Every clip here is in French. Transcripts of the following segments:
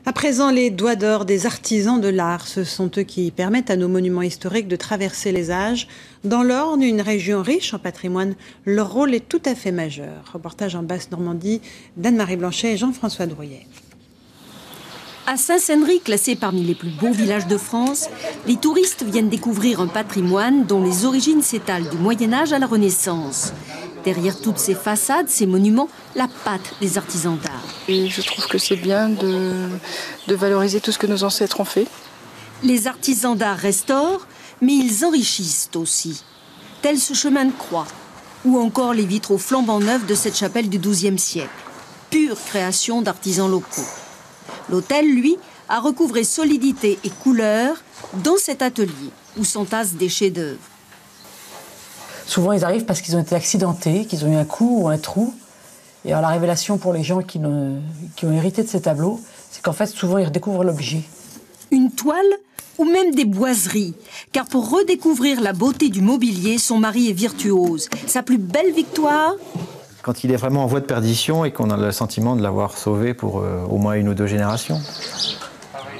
À présent, les doigts d'or des artisans de l'art, ce sont eux qui permettent à nos monuments historiques de traverser les âges. Dans l'Orne, une région riche en patrimoine, leur rôle est tout à fait majeur. Reportage en Basse-Normandie d'Anne-Marie Blanchet et Jean-François Drouillet. À Saint-Sennery, classé parmi les plus beaux villages de France, les touristes viennent découvrir un patrimoine dont les origines s'étalent du Moyen-Âge à la Renaissance. Derrière toutes ces façades, ces monuments, la patte des artisans d'art. Et je trouve que c'est bien de valoriser tout ce que nos ancêtres ont fait. Les artisans d'art restaurent, mais ils enrichissent aussi. Tel ce chemin de croix, ou encore les vitraux flambant neufs de cette chapelle du XIIe siècle. Pure création d'artisans locaux. L'hôtel, lui, a recouvré solidité et couleur dans cet atelier où s'entassent des chefs-d'œuvre. Souvent, ils arrivent parce qu'ils ont été accidentés, qu'ils ont eu un coup ou un trou. Et alors, la révélation pour les gens qui ont hérité de ces tableaux, c'est qu'en fait, souvent, ils redécouvrent l'objet. Une toile ou même des boiseries. Car pour redécouvrir la beauté du mobilier, son mari est virtuose. Sa plus belle victoire ? Quand il est vraiment en voie de perdition et qu'on a le sentiment de l'avoir sauvé pour au moins 1 ou 2 générations.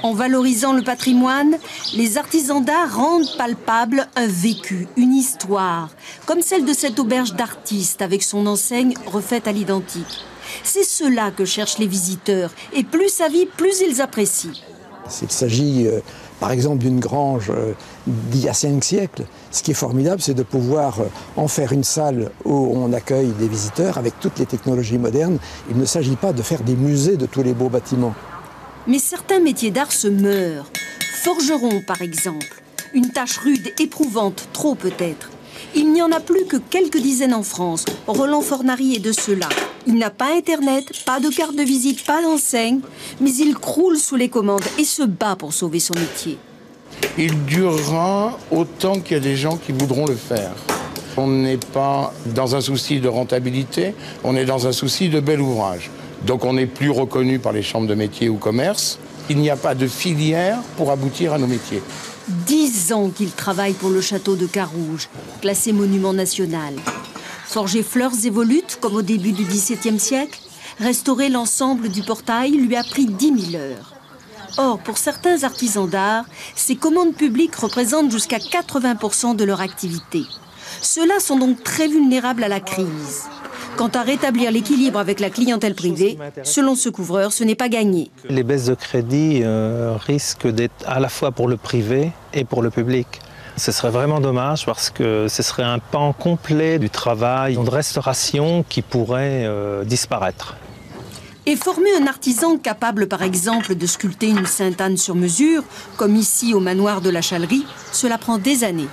En valorisant le patrimoine, les artisans d'art rendent palpable un vécu, une histoire, comme celle de cette auberge d'artistes avec son enseigne refaite à l'identique. C'est cela que cherchent les visiteurs, et plus ça vit, plus ils apprécient. Il s'agit par exemple d'une grange d'il y a 5 siècles. Ce qui est formidable, c'est de pouvoir en faire une salle où on accueille des visiteurs avec toutes les technologies modernes. Il ne s'agit pas de faire des musées de tous les beaux bâtiments. Mais certains métiers d'art se meurent. Forgeron, par exemple. Une tâche rude, éprouvante, trop peut-être. Il n'y en a plus que quelques dizaines en France. Roland Fornari est de ceux-là. Il n'a pas Internet, pas de carte de visite, pas d'enseigne. Mais il croule sous les commandes et se bat pour sauver son métier. Il durera autant qu'il y a des gens qui voudront le faire. On n'est pas dans un souci de rentabilité, on est dans un souci de bel ouvrage. Donc on n'est plus reconnu par les chambres de métiers ou commerce. Il n'y a pas de filière pour aboutir à nos métiers. 10 ans qu'il travaille pour le château de Carouge, classé monument national. Forger fleurs et volutes, comme au début du XVIIe siècle, restaurer l'ensemble du portail lui a pris 10 000 heures. Or, pour certains artisans d'art, ces commandes publiques représentent jusqu'à 80% de leur activité. Ceux-là sont donc très vulnérables à la crise. Quant à rétablir l'équilibre avec la clientèle privée, selon ce couvreur, ce n'est pas gagné. Les baisses de crédit risquent d'être à la fois pour le privé et pour le public. Ce serait vraiment dommage parce que ce serait un pan complet du travail de restauration qui pourrait disparaître. Et former un artisan capable, par exemple, de sculpter une Sainte-Anne sur mesure, comme ici au manoir de la Chalerie, cela prend des années.